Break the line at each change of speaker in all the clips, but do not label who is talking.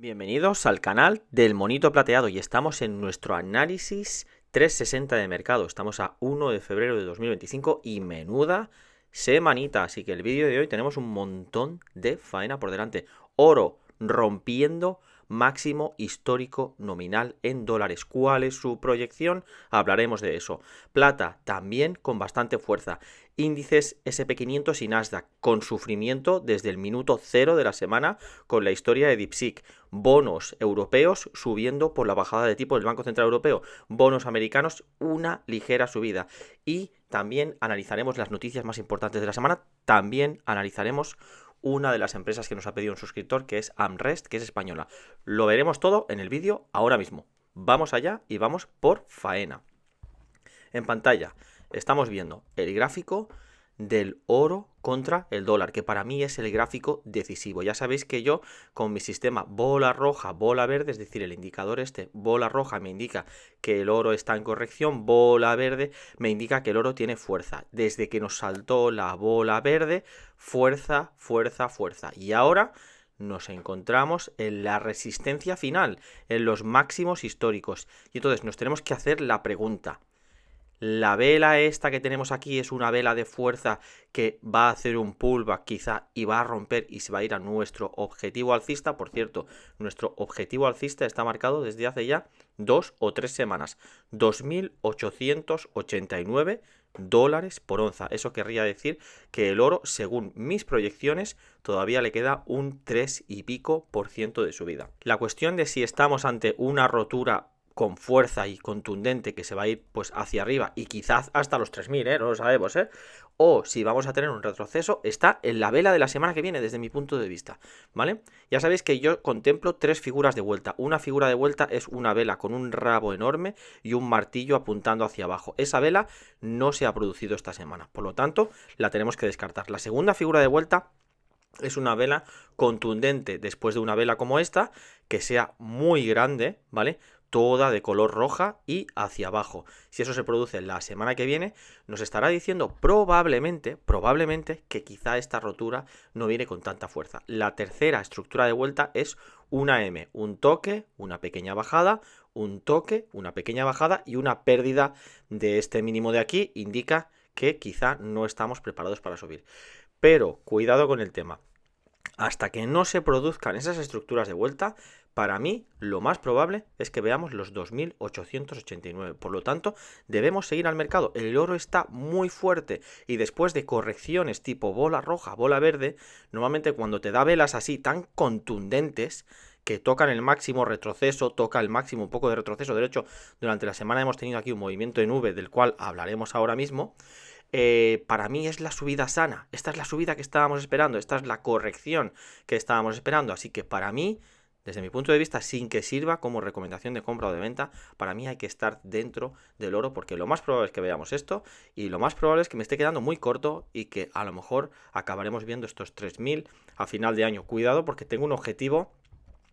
Bienvenidos al canal del Monito Plateado y estamos en nuestro análisis 360 de mercado. Estamos a 1 de febrero de 2025 y menuda semanita. Así que el vídeo de hoy tenemos un montón de faena por delante. Oro rompiendo máximo histórico nominal en dólares. ¿Cuál es su proyección? Hablaremos de eso. Plata también con bastante fuerza. Índices SP500 y Nasdaq con sufrimiento desde el minuto cero de la semana con la historia de DeepSeek. Bonos europeos subiendo por la bajada de tipo del Banco Central Europeo. Bonos americanos una ligera subida. Y también analizaremos las noticias más importantes de la semana. También analizaremos una de las empresas que nos ha pedido un suscriptor, que es Amrest, que es española. Lo veremos todo en el vídeo ahora mismo. Vamos allá y vamos por faena. En pantalla estamos viendo el gráfico del oro contra el dólar, que para mí es el gráfico decisivo. Ya sabéis que yo con mi sistema bola roja, bola verde, es decir, el indicador bola roja me indica que el oro está en corrección, bola verde me indica que el oro tiene fuerza. Desde que nos saltó la bola verde, fuerza, fuerza, fuerza. Y ahora nos encontramos en la resistencia final, en los máximos históricos. Y entonces nos tenemos que hacer la pregunta: la vela esta que tenemos aquí es una vela de fuerza que va a hacer un pullback quizá y va a romper y se va a ir a nuestro objetivo alcista. Por cierto, nuestro objetivo alcista está marcado desde hace ya 2 o 3 semanas. 2.889 dólares por onza. Eso querría decir que el oro, según mis proyecciones, todavía le queda un 3 y pico por ciento de subida. La cuestión de si estamos ante una rotura con fuerza y contundente que se va a ir pues hacia arriba y quizás hasta los 3.000, no lo sabemos, o si vamos a tener un retroceso, está en la vela de la semana que viene desde mi punto de vista, ¿vale? Ya sabéis que yo contemplo 3 figuras de vuelta. Una figura de vuelta es una vela con un rabo enorme y un martillo apuntando hacia abajo. Esa vela no se ha producido esta semana, por lo tanto la tenemos que descartar. La segunda figura de vuelta es una vela contundente después de una vela como esta, que sea muy grande, ¿vale? Toda de color roja y hacia abajo. Si eso se produce la semana que viene, nos estará diciendo probablemente que quizá esta rotura no viene con tanta fuerza. La tercera estructura de vuelta es una M, un toque, una pequeña bajada, un toque, una pequeña bajada y una pérdida de este mínimo de aquí indica que quizá no estamos preparados para subir. Pero cuidado con el tema. Hasta que no se produzcan esas estructuras de vuelta, para mí lo más probable es que veamos los 2.889. Por lo tanto, debemos seguir al mercado. El oro está muy fuerte y después de correcciones tipo bola roja, bola verde, normalmente cuando te da velas así tan contundentes que tocan el máximo retroceso, toca el máximo un poco de retroceso. De hecho, durante la semana hemos tenido aquí un movimiento de nube del cual hablaremos ahora mismo. Para mí es la subida sana. Esta es la subida que estábamos esperando. Esta es la corrección que estábamos esperando. Así que para mí, desde mi punto de vista, sin que sirva como recomendación de compra o de venta, para mí hay que estar dentro del oro, porque lo más probable es que veamos esto y lo más probable es que me esté quedando muy corto y que a lo mejor acabaremos viendo estos 3.000 a final de año. Cuidado, porque tengo un objetivo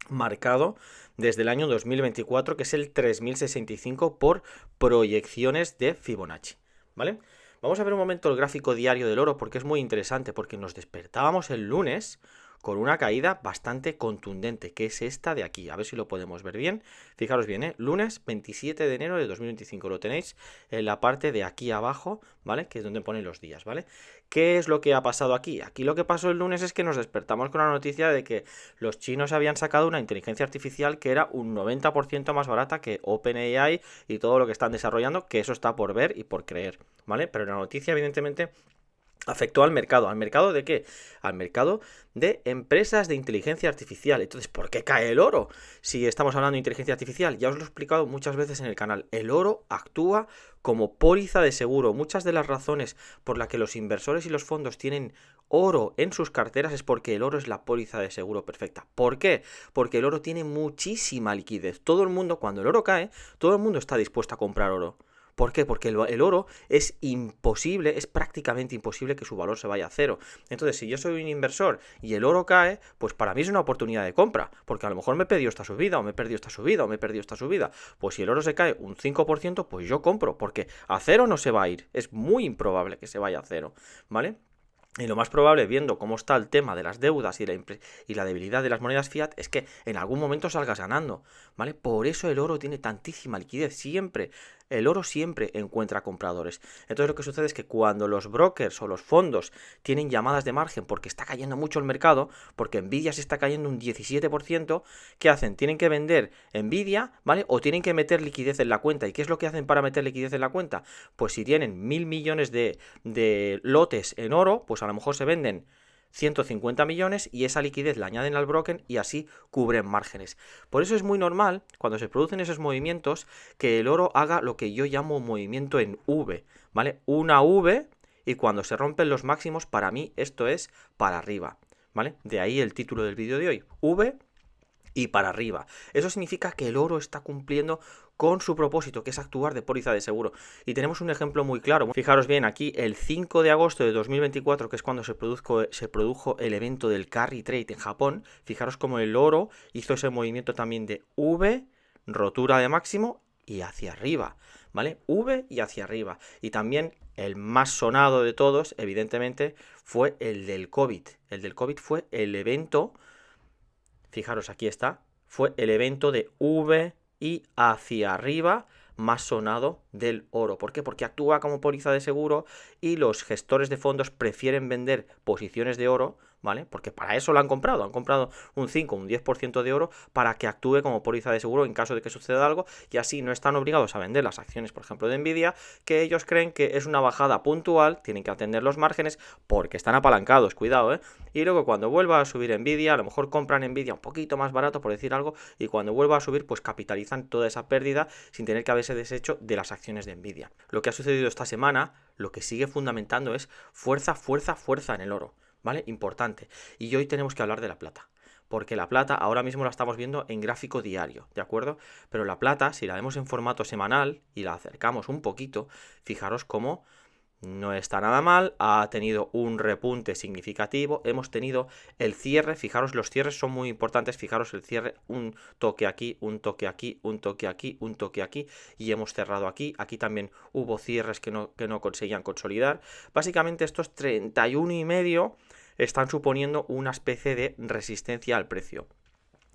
marcado desde el año 2024 que es el 3.065 por proyecciones de Fibonacci, ¿vale? Vamos a ver un momento el gráfico diario del oro porque es muy interesante, porque nos despertábamos el lunes con una caída bastante contundente, que es esta de aquí. A ver si lo podemos ver bien. Fijaros bien, lunes 27 de enero de 2025. Lo tenéis en la parte de aquí abajo, ¿vale? Que es donde ponen los días, ¿vale? ¿Qué es lo que ha pasado aquí? Aquí lo que pasó el lunes es que nos despertamos con la noticia de que los chinos habían sacado una inteligencia artificial que era un 90% más barata que OpenAI y todo lo que están desarrollando, que eso está por ver y por creer, ¿vale? Pero la noticia, evidentemente, afectó al mercado. ¿Al mercado de qué? Al mercado de empresas de inteligencia artificial. Entonces, ¿por qué cae el oro? Si estamos hablando de inteligencia artificial, ya os lo he explicado muchas veces en el canal. El oro actúa como póliza de seguro. Muchas de las razones por las que los inversores y los fondos tienen oro en sus carteras es porque el oro es la póliza de seguro perfecta. ¿Por qué? Porque el oro tiene muchísima liquidez. Todo el mundo, cuando el oro cae, todo el mundo está dispuesto a comprar oro. ¿Por qué? Porque el oro es imposible, es prácticamente imposible que su valor se vaya a cero. Entonces, si yo soy un inversor y el oro cae, pues para mí es una oportunidad de compra, porque a lo mejor me he perdido esta subida, o me he perdido esta subida, o me he perdido esta subida. Pues si el oro se cae un 5%, pues yo compro, porque a cero no se va a ir. Es muy improbable que se vaya a cero, ¿vale? Y lo más probable, viendo cómo está el tema de las deudas y la debilidad de las monedas fiat, es que en algún momento salgas ganando, ¿vale? Por eso el oro tiene tantísima liquidez, siempre. El oro siempre encuentra compradores. Entonces lo que sucede es que cuando los brokers o los fondos tienen llamadas de margen porque está cayendo mucho el mercado, porque Nvidia se está cayendo un 17%, ¿qué hacen? Tienen que vender Nvidia, ¿vale? O tienen que meter liquidez en la cuenta. ¿Y qué es lo que hacen para meter liquidez en la cuenta? Pues si tienen 1.000 millones de lotes en oro, pues a lo mejor se venden 150 millones y esa liquidez la añaden al broker y así cubren márgenes. Por eso es muy normal, cuando se producen esos movimientos, que el oro haga lo que yo llamo movimiento en V, ¿vale? Una V, y cuando se rompen los máximos, para mí esto es para arriba, ¿vale? De ahí el título del vídeo de hoy, V y para arriba. Eso significa que el oro está cumpliendo con su propósito, que es actuar de póliza de seguro. Y tenemos un ejemplo muy claro. Fijaros bien, aquí el 5 de agosto de 2024, que es cuando se produjo el evento del carry trade en Japón, fijaros cómo el oro hizo ese movimiento también de V, rotura de máximo y hacia arriba, ¿vale? V y hacia arriba. Y también el más sonado de todos, evidentemente, fue el del COVID. El del COVID fue el evento, fijaros, aquí está, fue el evento de V y hacia arriba más sonado del oro. ¿Por qué? Porque actúa como póliza de seguro y los gestores de fondos prefieren vender posiciones de oro, ¿vale? Porque para eso lo han comprado un 5, un 10% de oro para que actúe como póliza de seguro en caso de que suceda algo, y así no están obligados a vender las acciones, por ejemplo, de Nvidia, que ellos creen que es una bajada puntual, tienen que atender los márgenes porque están apalancados, cuidado, ¿eh? Y luego cuando vuelva a subir Nvidia, a lo mejor compran Nvidia un poquito más barato, por decir algo, y cuando vuelva a subir, pues capitalizan toda esa pérdida sin tener que haberse deshecho de las acciones de Nvidia. Lo que ha sucedido esta semana, lo que sigue fundamentando es fuerza, fuerza, fuerza en el oro, ¿vale? Importante. Y hoy tenemos que hablar de la plata, porque la plata ahora mismo la estamos viendo en gráfico diario, ¿de acuerdo? Pero la plata, si la vemos en formato semanal y la acercamos un poquito, fijaros cómo no está nada mal, ha tenido un repunte significativo, hemos tenido el cierre, fijaros, los cierres son muy importantes, fijaros el cierre, un toque aquí, un toque aquí, un toque aquí, un toque aquí, y hemos cerrado aquí, aquí también hubo cierres que no conseguían consolidar. Básicamente estos 31,5 están suponiendo una especie de resistencia al precio.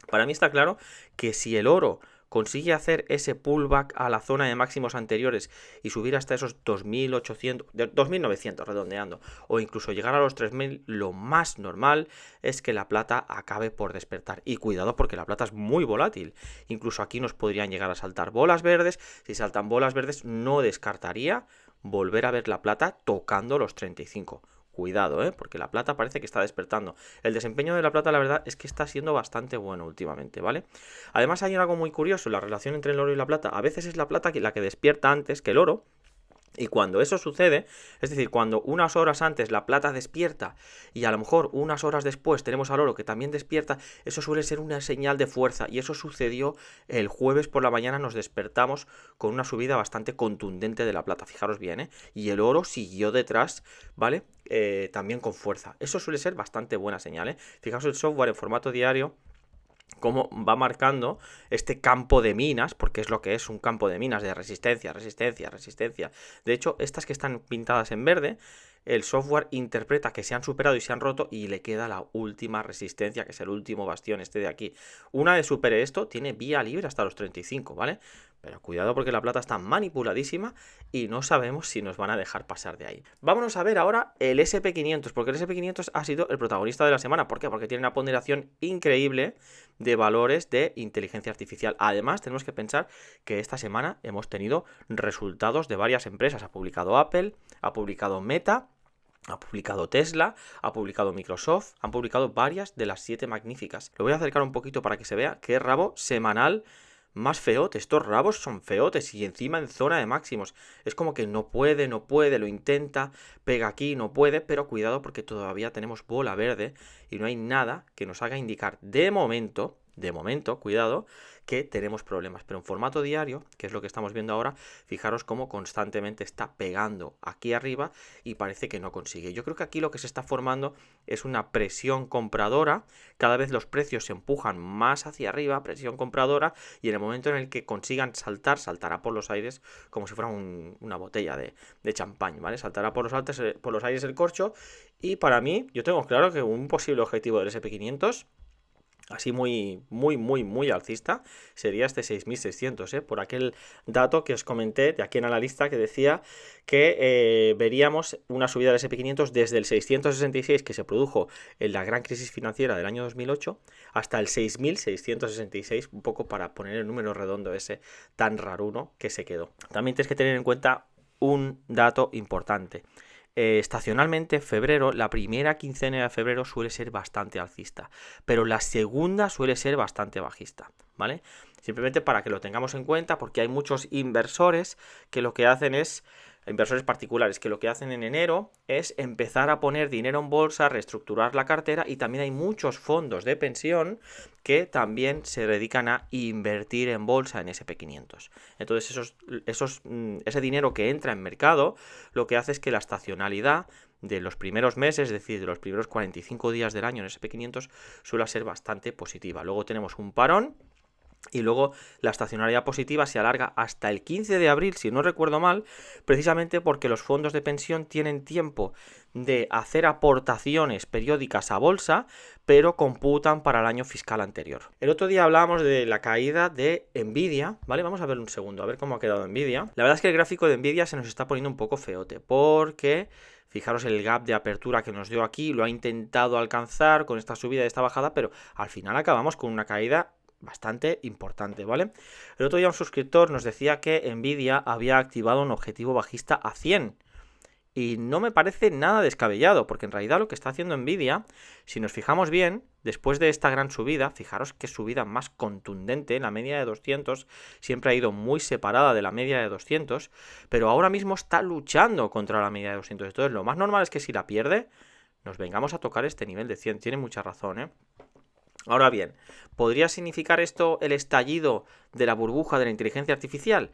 Para mí está claro que si el oro consigue hacer ese pullback a la zona de máximos anteriores y subir hasta esos 2.800, 2.900 redondeando, o incluso llegar a los 3.000, lo más normal es que la plata acabe por despertar. Y cuidado, porque la plata es muy volátil. Incluso aquí nos podrían llegar a saltar bolas verdes. Si saltan bolas verdes, no descartaría volver a ver la plata tocando los 35. Cuidado, porque la plata parece que está despertando. El desempeño de la plata, la verdad, es que está siendo bastante bueno últimamente, ¿vale? Además hay algo muy curioso, la relación entre el oro y la plata. A veces es la plata la que despierta antes que el oro. Y cuando eso sucede, es decir, cuando unas horas antes la plata despierta y a lo mejor unas horas después tenemos al oro que también despierta, eso suele ser una señal de fuerza. Y eso sucedió el jueves por la mañana, nos despertamos con una subida bastante contundente de la plata, fijaros bien, ¿eh? Y el oro siguió detrás, ¿vale? También con fuerza. Eso suele ser bastante buena señal, ¿eh? Fijaos el software en formato diario, cómo va marcando este campo de minas, porque es lo que es un campo de minas, de resistencia, resistencia, resistencia. De hecho, estas que están pintadas en verde, el software interpreta que se han superado y se han roto y le queda la última resistencia, que es el último bastión este de aquí. Una vez supere esto, tiene vía libre hasta los 35, ¿vale? Pero cuidado porque la plata está manipuladísima y no sabemos si nos van a dejar pasar de ahí. Vámonos a ver ahora el SP500, porque el SP500 ha sido el protagonista de la semana. ¿Por qué? Porque tiene una ponderación increíble de valores de inteligencia artificial. Además, tenemos que pensar que esta semana hemos tenido resultados de varias empresas. Ha publicado Apple, ha publicado Meta, ha publicado Tesla, ha publicado Microsoft, han publicado varias de las 7 magníficas. Lo voy a acercar un poquito para que se vea qué rabo semanal más feote. Estos rabos son feotes y encima en zona de máximos. Es como que no puede, lo intenta, pega aquí, no puede, pero cuidado porque todavía tenemos bola verde y no hay nada que nos haga indicar de momento de momento, cuidado, que tenemos problemas. Pero en formato diario, que es lo que estamos viendo ahora, fijaros cómo constantemente está pegando aquí arriba y parece que no consigue. Yo creo que aquí lo que se está formando es una presión compradora. Cada vez los precios se empujan más hacia arriba, presión compradora, y en el momento en el que consigan saltar, saltará por los aires como si fuera una botella de champán, ¿vale? Saltará por los aires el corcho, y para mí, yo tengo claro que un posible objetivo del S&P500, así muy alcista, sería este 6.600, por aquel dato que os comenté de aquí en la lista que decía que veríamos una subida del S&P500 desde el 666 que se produjo en la gran crisis financiera del año 2008 hasta el 6.666, un poco para poner el número redondo ese tan raruno que se quedó. También tienes que tener en cuenta un dato importante. Estacionalmente en febrero, la primera quincena de febrero suele ser bastante alcista, pero la segunda suele ser bastante bajista, ¿vale? Simplemente para que lo tengamos en cuenta, porque hay muchos inversores que lo que hacen es, inversores particulares, que lo que hacen en enero es empezar a poner dinero en bolsa, reestructurar la cartera, y también hay muchos fondos de pensión que también se dedican a invertir en bolsa en SP500. Entonces ese dinero que entra en mercado lo que hace es que la estacionalidad de los primeros meses, es decir, de los primeros 45 días del año en SP500 suele ser bastante positiva. Luego tenemos un parón, y luego la estacionalidad positiva se alarga hasta el 15 de abril, si no recuerdo mal, precisamente porque los fondos de pensión tienen tiempo de hacer aportaciones periódicas a bolsa, pero computan para el año fiscal anterior. El otro día hablábamos de la caída de Nvidia, ¿vale? Vamos a ver un segundo, a ver cómo ha quedado Nvidia. La verdad es que el gráfico de Nvidia se nos está poniendo un poco feote, porque fijaros el gap de apertura que nos dio aquí, lo ha intentado alcanzar con esta subida y esta bajada, pero al final acabamos con una caída bastante importante, ¿vale? El otro día un suscriptor nos decía que Nvidia había activado un objetivo bajista a 100, y no me parece nada descabellado, porque en realidad lo que está haciendo Nvidia, si nos fijamos bien, después de esta gran subida, fijaros qué subida más contundente, la media de 200 siempre ha ido muy separada de la media de 200, pero ahora mismo está luchando contra la media de 200, entonces lo más normal es que si la pierde, nos vengamos a tocar este nivel de 100, tiene mucha razón, ¿eh? Ahora bien, ¿podría significar esto el estallido de la burbuja de la inteligencia artificial?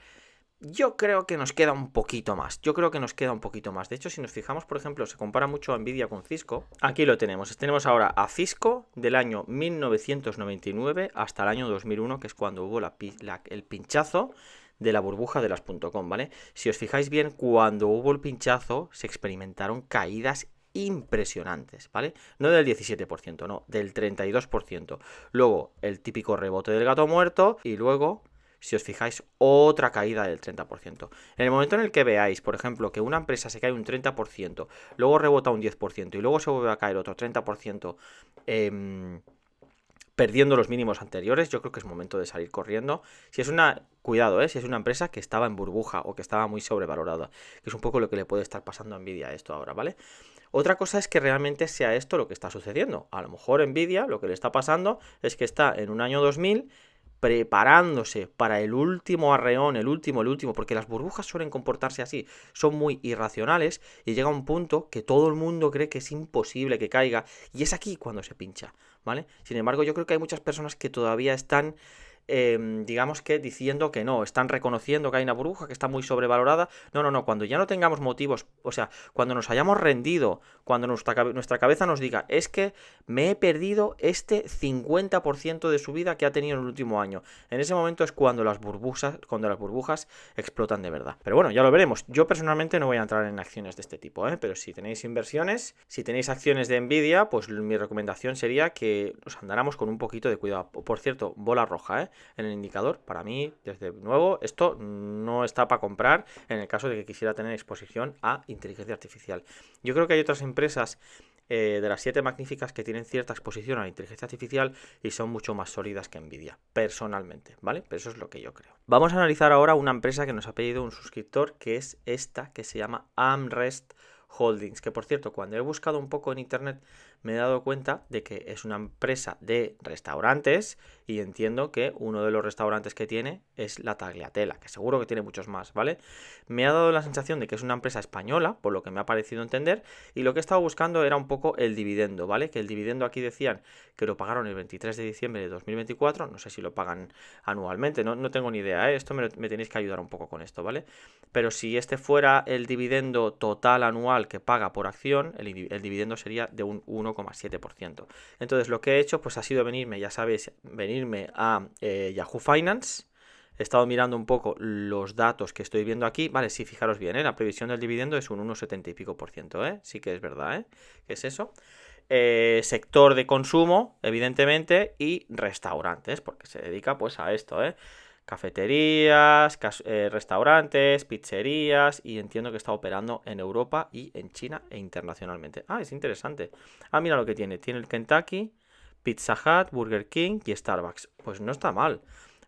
Yo creo que nos queda un poquito más. De hecho, si nos fijamos, por ejemplo, se compara mucho a Nvidia con Cisco. Aquí lo tenemos. Tenemos ahora a Cisco del año 1999 hasta el año 2001, que es cuando hubo el pinchazo de la burbuja de las .com, ¿vale? Si os fijáis bien, cuando hubo el pinchazo, se experimentaron caídas impresionantes, ¿vale? No del 17%, no, del 32%. Luego, el típico rebote del gato muerto, y luego, si os fijáis, otra caída del 30%. En el momento en el que veáis, por ejemplo, que una empresa se cae un 30%, luego rebota un 10% y luego se vuelve a caer otro 30%, perdiendo los mínimos anteriores, yo creo que es momento de salir corriendo. Si es si es una empresa que estaba en burbuja o que estaba muy sobrevalorada, que es un poco lo que le puede estar pasando a Nvidia a esto ahora, ¿vale? Otra cosa es que realmente sea esto lo que está sucediendo. A lo mejor Nvidia lo que le está pasando es que está en un año 2000 preparándose para el último arreón, el último, porque las burbujas suelen comportarse así, son muy irracionales, y llega un punto que todo el mundo cree que es imposible que caiga, y es aquí cuando se pincha, ¿vale? Sin embargo, yo creo que hay muchas personas que todavía están, digamos que diciendo que no, están reconociendo que hay una burbuja que está muy sobrevalorada. No, cuando ya no tengamos motivos, o sea, cuando nos hayamos rendido, cuando nuestra cabeza nos diga, es que me he perdido este 50% de subida que ha tenido en el último año, en ese momento es cuando las burbujas explotan de verdad. Pero bueno, ya lo veremos. Yo personalmente no voy a entrar en acciones de este tipo, pero si tenéis inversiones, si tenéis acciones de Nvidia, pues mi recomendación sería que nos andáramos con un poquito de cuidado. Por cierto, bola roja, en el indicador. Para mí, desde nuevo, esto no está para comprar en el caso de que quisiera tener exposición a inteligencia artificial. Yo creo que hay otras empresas de las 7 magníficas que tienen cierta exposición a la inteligencia artificial y son mucho más sólidas que Nvidia, personalmente, ¿vale? Pero eso es lo que yo creo. Vamos a analizar ahora una empresa que nos ha pedido un suscriptor, que es esta, que se llama AmRest Holdings, que por cierto, cuando he buscado un poco en internet me he dado cuenta de que es una empresa de restaurantes y entiendo que uno de los restaurantes que tiene es la Tagliatella, que seguro que tiene muchos más, ¿vale? Me ha dado la sensación de que es una empresa española, por lo que me ha parecido entender, y lo que he estado buscando era un poco el dividendo, ¿vale? Que el dividendo aquí decían que lo pagaron el 23 de diciembre de 2024, no sé si lo pagan anualmente, no tengo ni idea, ¿eh? Esto me tenéis que ayudar un poco con esto, ¿vale? Pero si este fuera el dividendo total anual que paga por acción, el dividendo sería de un 1,7%. Entonces lo que he hecho pues ha sido venirme, ya sabéis, venirme a Yahoo Finance. He estado mirando un poco los datos que estoy viendo aquí. Vale, sí, fijaros bien, la previsión del dividendo es un 1,70 y pico por ciento, sí que es verdad, ¿qué es eso? Sector de consumo, evidentemente, y restaurantes, porque se dedica pues a esto, cafeterías, restaurantes, pizzerías, y entiendo que está operando en Europa y en China e internacionalmente. Ah, es interesante. Ah, mira lo que tiene. Tiene el Kentucky, Pizza Hut, Burger King y Starbucks. Pues no está mal.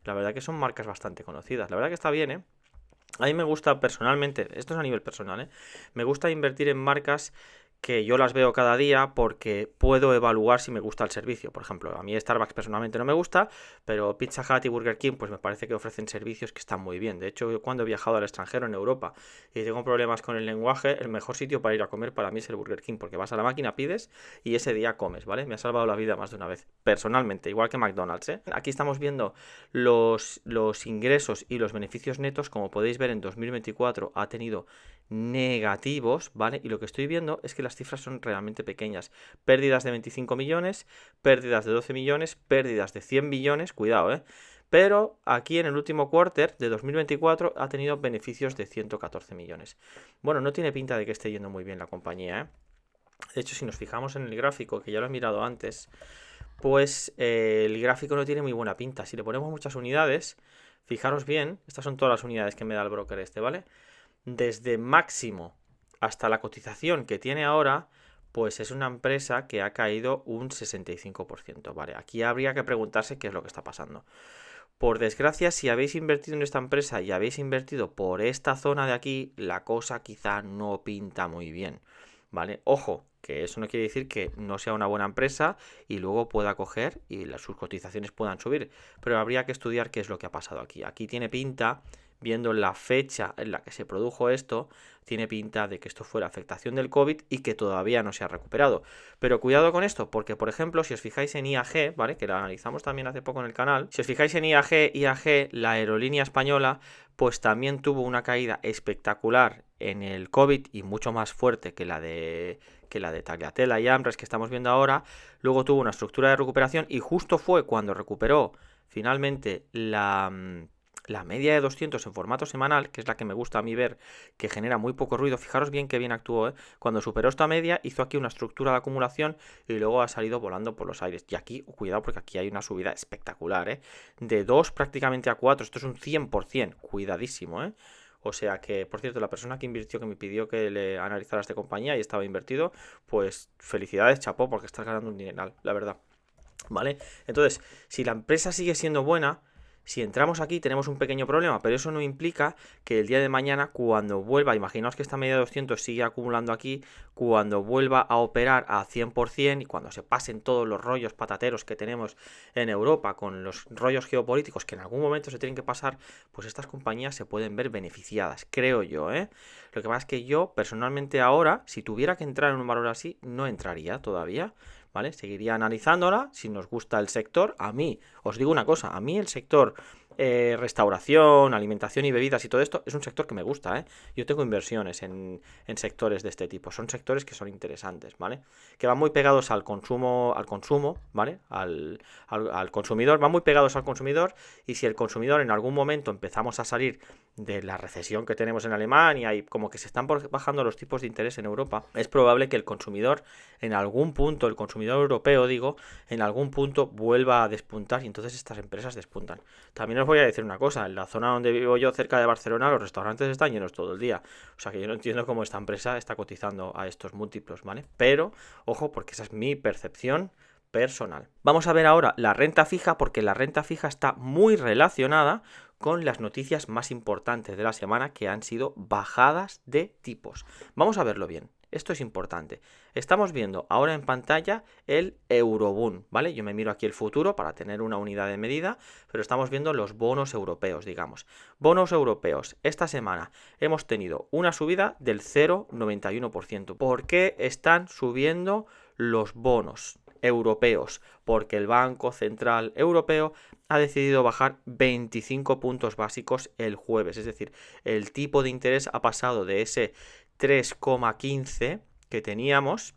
La verdad que son marcas bastante conocidas. La verdad que está bien, A mí me gusta personalmente, esto es a nivel personal, me gusta invertir en marcas que yo las veo cada día porque puedo evaluar si me gusta el servicio. Por ejemplo, a mí Starbucks personalmente no me gusta, pero Pizza Hut y Burger King pues me parece que ofrecen servicios que están muy bien. De hecho, yo cuando he viajado al extranjero en Europa y tengo problemas con el lenguaje, el mejor sitio para ir a comer para mí es el Burger King, porque vas a la máquina, pides y ese día comes, ¿vale? Me ha salvado la vida más de una vez, personalmente, igual que McDonald's, Aquí estamos viendo los ingresos y los beneficios netos. Como podéis ver, en 2024 ha tenido negativos, ¿vale? Y lo que estoy viendo es que las cifras son realmente pequeñas. Pérdidas de 25 millones, pérdidas de 12 millones, pérdidas de 100 millones, cuidado, Pero aquí en el último quarter de 2024 ha tenido beneficios de 114 millones. Bueno, no tiene pinta de que esté yendo muy bien la compañía, De hecho, si nos fijamos en el gráfico, que ya lo he mirado antes, pues el gráfico no tiene muy buena pinta. Si le ponemos muchas unidades, fijaros bien, estas son todas las unidades que me da el broker ¿vale? Desde máximo hasta la cotización que tiene ahora, pues es una empresa que ha caído un 65%, ¿vale? Aquí habría que preguntarse qué es lo que está pasando. Por desgracia, si habéis invertido en esta empresa y habéis invertido por esta zona de aquí, la cosa quizá no pinta muy bien, ¿vale? Ojo, que eso no quiere decir que no sea una buena empresa y luego pueda coger y sus cotizaciones puedan subir, pero habría que estudiar qué es lo que ha pasado aquí. Aquí tiene pinta, viendo la fecha en la que se produjo esto, tiene pinta de que esto fue la afectación del COVID y que todavía no se ha recuperado. Pero cuidado con esto, porque por ejemplo, si os fijáis en IAG, ¿vale? Que la analizamos también hace poco en el canal, si os fijáis en IAG, la aerolínea española, pues también tuvo una caída espectacular en el COVID y mucho más fuerte que la de Tagliatella y Amres que estamos viendo ahora. Luego tuvo una estructura de recuperación y justo fue cuando recuperó finalmente la media de 200 en formato semanal, que es la que me gusta a mí ver, que genera muy poco ruido. Fijaros bien que bien actuó, Cuando superó esta media, hizo aquí una estructura de acumulación y luego ha salido volando por los aires. Y aquí, cuidado, porque aquí hay una subida espectacular, De 2 prácticamente a 4. Esto es un 100%. Cuidadísimo, O sea que, por cierto, la persona que invirtió, que me pidió que le analizara esta compañía y estaba invertido, pues felicidades, chapó, porque estás ganando un dineral, la verdad. ¿Vale? Entonces, si la empresa sigue siendo buena, si entramos aquí tenemos un pequeño problema, pero eso no implica que el día de mañana, cuando vuelva, imaginaos que esta media de 200 sigue acumulando aquí, cuando vuelva a operar a 100% y cuando se pasen todos los rollos patateros que tenemos en Europa con los rollos geopolíticos que en algún momento se tienen que pasar, pues estas compañías se pueden ver beneficiadas, creo yo, Lo que pasa es que yo, personalmente ahora, si tuviera que entrar en un valor así, no entraría todavía, ¿vale? Seguiría analizándola, si nos gusta el sector. A mí, os digo una cosa, a mí el sector restauración, alimentación y bebidas y todo esto es un sector que me gusta, Yo tengo inversiones en sectores de este tipo, son sectores que son interesantes, ¿vale? Que van muy pegados al consumo, ¿vale? Al consumidor, van muy pegados al consumidor, y si el consumidor en algún momento empezamos a salir de la recesión que tenemos en Alemania y como que se están bajando los tipos de interés en Europa, es probable que el consumidor en algún punto, el consumidor europeo digo, en algún punto vuelva a despuntar y entonces estas empresas despuntan. También os voy a decir una cosa, en la zona donde vivo yo, cerca de Barcelona, los restaurantes están llenos todo el día, o sea que yo no entiendo cómo esta empresa está cotizando a estos múltiplos, ¿vale? Pero, ojo, porque esa es mi percepción personal. Vamos a ver ahora la renta fija, porque la renta fija está muy relacionada con las noticias más importantes de la semana, que han sido bajadas de tipos. Vamos a verlo bien. Esto es importante. Estamos viendo ahora en pantalla el Eurobond, ¿vale? Yo me miro aquí el futuro para tener una unidad de medida, pero estamos viendo los bonos europeos, digamos. Bonos europeos. Esta semana hemos tenido una subida del 0,91%. ¿Por qué están subiendo los bonos europeos? Porque el Banco Central Europeo ha decidido bajar 25 puntos básicos el jueves. Es decir, el tipo de interés ha pasado de ese 3,15 que teníamos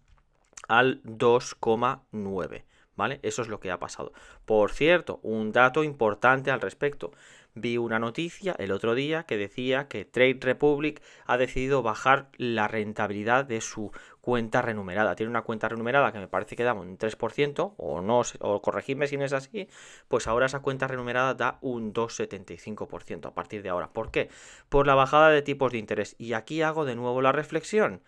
al 2,9, ¿vale? Eso es lo que ha pasado. Por cierto, un dato importante al respecto. Vi una noticia el otro día que decía que Trade Republic ha decidido bajar la rentabilidad de su cuenta renumerada. Tiene una cuenta renumerada que me parece que da un 3%, o no, o corregidme si no es así, pues ahora esa cuenta renumerada da un 2,75% a partir de ahora. ¿Por qué? Por la bajada de tipos de interés. Y aquí hago de nuevo la reflexión.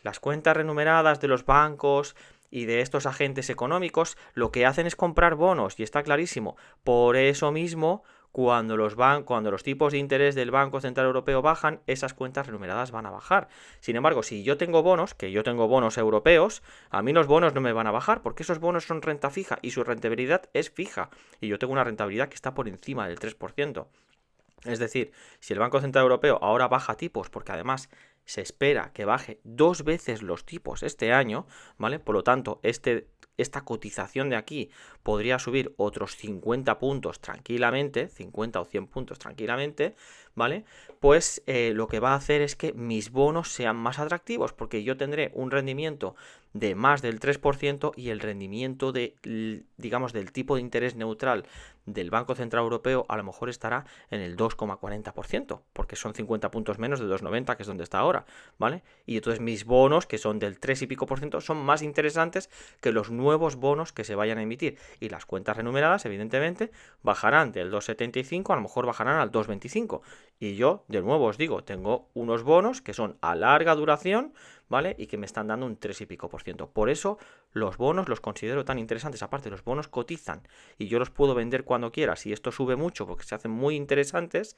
Las cuentas renumeradas de los bancos y de estos agentes económicos lo que hacen es comprar bonos, y está clarísimo. Por eso mismo, cuando los tipos de interés del Banco Central Europeo bajan, esas cuentas renumeradas van a bajar. Sin embargo, si yo tengo bonos, que yo tengo bonos europeos, a mí los bonos no me van a bajar, porque esos bonos son renta fija y su rentabilidad es fija. Y yo tengo una rentabilidad que está por encima del 3%. Es decir, si el Banco Central Europeo ahora baja tipos, porque además se espera que baje 2 veces los tipos este año, ¿vale? Por lo tanto, esta cotización de aquí podría subir otros 50 puntos tranquilamente, 50 o 100 puntos tranquilamente, ¿vale? Pues lo que va a hacer es que mis bonos sean más atractivos, porque yo tendré un rendimiento de más del 3% y el rendimiento digamos, del tipo de interés neutral del Banco Central Europeo a lo mejor estará en el 2,40%, porque son 50 puntos menos de 2,90, que es donde está ahora, ¿vale? Y entonces mis bonos, que son del 3 y pico por ciento, son más interesantes que los nuevos bonos que se vayan a emitir. Y las cuentas renumeradas, evidentemente, bajarán del 2,75, a lo mejor bajarán al 2,25. Y yo, de nuevo os digo, tengo unos bonos que son a larga duración, ¿vale? Y que me están dando un 3 y pico por ciento. Por eso los bonos los considero tan interesantes. Aparte, los bonos cotizan y yo los puedo vender cuando quiera. Si esto sube mucho, porque se hacen muy interesantes,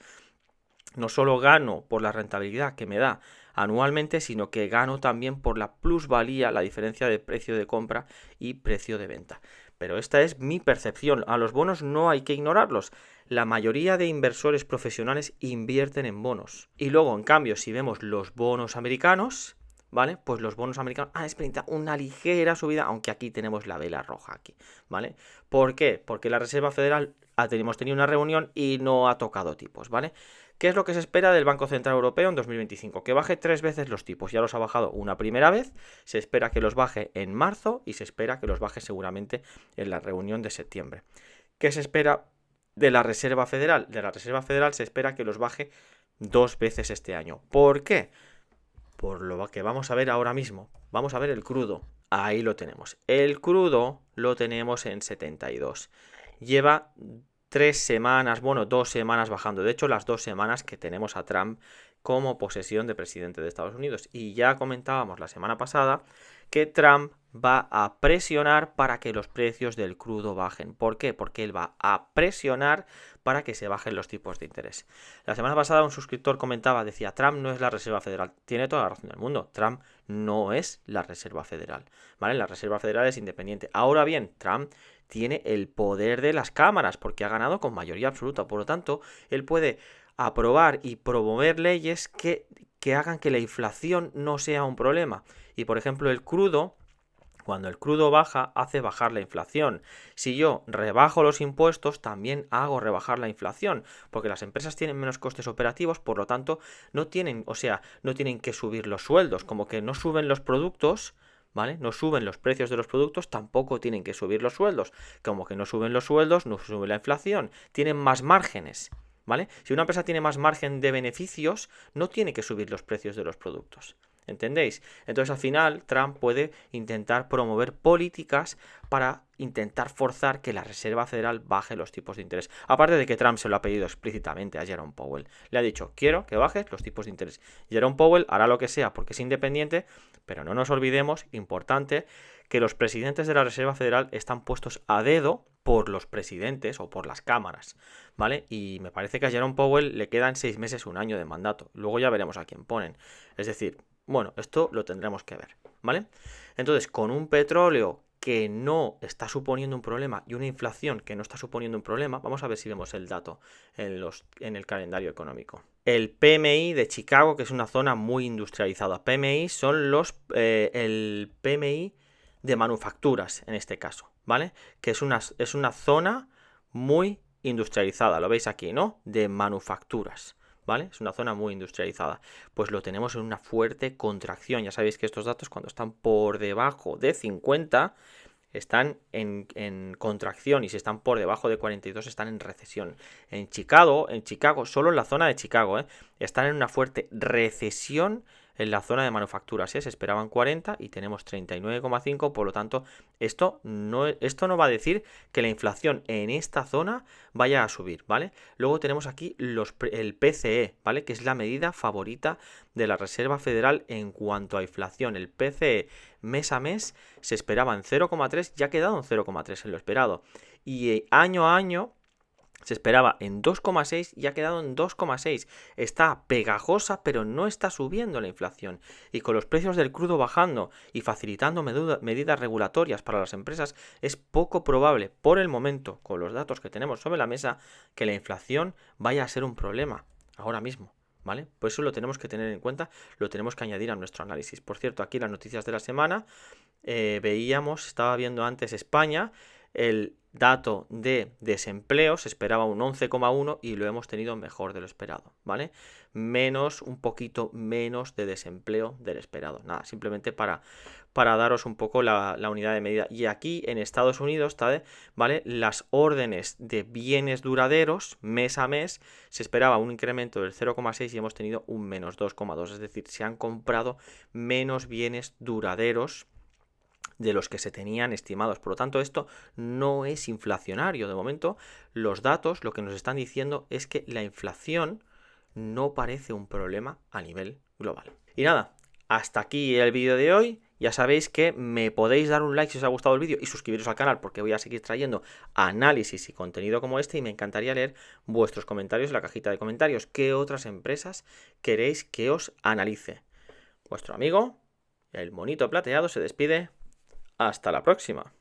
no solo gano por la rentabilidad que me da anualmente, sino que gano también por la plusvalía, la diferencia de precio de compra y precio de venta. Pero esta es mi percepción. A los bonos no hay que ignorarlos. La mayoría de inversores profesionales invierten en bonos. Y luego, en cambio, si vemos los bonos americanos, ¿vale? Pues los bonos americanos han experimentado una ligera subida, aunque aquí tenemos la vela roja aquí, ¿vale? ¿Por qué? Porque la Reserva Federal hemos tenido una reunión y no ha tocado tipos, ¿vale? ¿Qué es lo que se espera del Banco Central Europeo en 2025? Que baje 3 veces los tipos. Ya los ha bajado una primera vez, se espera que los baje en marzo y se espera que los baje seguramente en la reunión de septiembre. ¿Qué se espera de la Reserva Federal? De la Reserva Federal se espera que los baje 2 veces este año. ¿Por qué? Por lo que vamos a ver ahora mismo. Vamos a ver el crudo. Ahí lo tenemos. El crudo lo tenemos en 72. Lleva 3 semanas, bueno, 2 semanas bajando. De hecho, las 2 semanas que tenemos a Trump como posesión de presidente de Estados Unidos. Y ya comentábamos la semana pasada que Trump va a presionar para que los precios del crudo bajen. ¿Por qué? Porque él va a presionar para que se bajen los tipos de interés. La semana pasada un suscriptor comentaba, decía, Trump no es la Reserva Federal. Tiene toda la razón del mundo. Trump no es la Reserva Federal, ¿vale? La Reserva Federal es independiente. Ahora bien, Trump tiene el poder de las cámaras porque ha ganado con mayoría absoluta. Por lo tanto, él puede aprobar y promover leyes que hagan que la inflación no sea un problema. Y por ejemplo, el crudo, cuando el crudo baja, hace bajar la inflación. Si yo rebajo los impuestos, también hago rebajar la inflación, porque las empresas tienen menos costes operativos, por lo tanto, no tienen que subir los sueldos, como que no suben los productos, ¿vale? No suben los precios de los productos, tampoco tienen que subir los sueldos. Como que no suben los sueldos, no sube la inflación. Tienen más márgenes, ¿vale? Si una empresa tiene más margen de beneficios, no tiene que subir los precios de los productos. ¿Entendéis? Entonces al final Trump puede intentar promover políticas para intentar forzar que la Reserva Federal baje los tipos de interés. Aparte de que Trump se lo ha pedido explícitamente a Jerome Powell. Le ha dicho, quiero que bajes los tipos de interés. Jerome Powell hará lo que sea porque es independiente, pero no nos olvidemos, importante, que los presidentes de la Reserva Federal están puestos a dedo por los presidentes o por las cámaras, ¿vale? Y me parece que a Jerome Powell le quedan 6 meses, un año de mandato. Luego ya veremos a quién ponen. Es decir, Bueno, esto lo tendremos que ver, ¿vale? Entonces, con un petróleo que no está suponiendo un problema y una inflación que no está suponiendo un problema, vamos a ver si vemos el dato en el calendario económico. El PMI de Chicago, que es una zona muy industrializada. PMI son el PMI de manufacturas, en este caso, ¿vale? Que es una zona muy industrializada, lo veis aquí, ¿no? De manufacturas, ¿vale? Es una zona muy industrializada. Pues lo tenemos en una fuerte contracción. Ya sabéis que estos datos, cuando están por debajo de 50, están en contracción, y si están por debajo de 42 están en recesión. En Chicago, solo en la zona de Chicago, están en una fuerte recesión en la zona de manufacturas. Se esperaban 40 y tenemos 39,5, por lo tanto, esto no va a decir que la inflación en esta zona vaya a subir, ¿vale? Luego tenemos aquí el PCE, ¿vale? Que es la medida favorita de la Reserva Federal en cuanto a inflación. El PCE mes a mes se esperaba en 0,3, ya ha quedado en 0,3 en lo esperado. Y año a año se esperaba en 2,6 y ha quedado en 2,6. Está pegajosa, pero no está subiendo la inflación. Y con los precios del crudo bajando y facilitando medidas regulatorias para las empresas, es poco probable, por el momento, con los datos que tenemos sobre la mesa, que la inflación vaya a ser un problema ahora mismo, ¿vale? Por eso lo tenemos que tener en cuenta, lo tenemos que añadir a nuestro análisis. Por cierto, aquí las noticias de la semana, estaba viendo antes España, el dato de desempleo se esperaba un 11,1 y lo hemos tenido mejor de lo esperado, ¿vale? Un poquito menos de desempleo del esperado. Nada, simplemente para daros un poco la unidad de medida. Y aquí en Estados Unidos, ¿vale? Las órdenes de bienes duraderos mes a mes se esperaba un incremento del 0,6 y hemos tenido un menos 2,2. Es decir, se han comprado menos bienes duraderos de los que se tenían estimados. Por lo tanto, esto no es inflacionario. De momento, los datos lo que nos están diciendo es que la inflación no parece un problema a nivel global. Y nada, hasta aquí el vídeo de hoy. Ya sabéis que me podéis dar un like si os ha gustado el vídeo y suscribiros al canal, porque voy a seguir trayendo análisis y contenido como este, y me encantaría leer vuestros comentarios en la cajita de comentarios. ¿Qué otras empresas queréis que os analice? Vuestro amigo, el monito plateado, se despide. Hasta la próxima.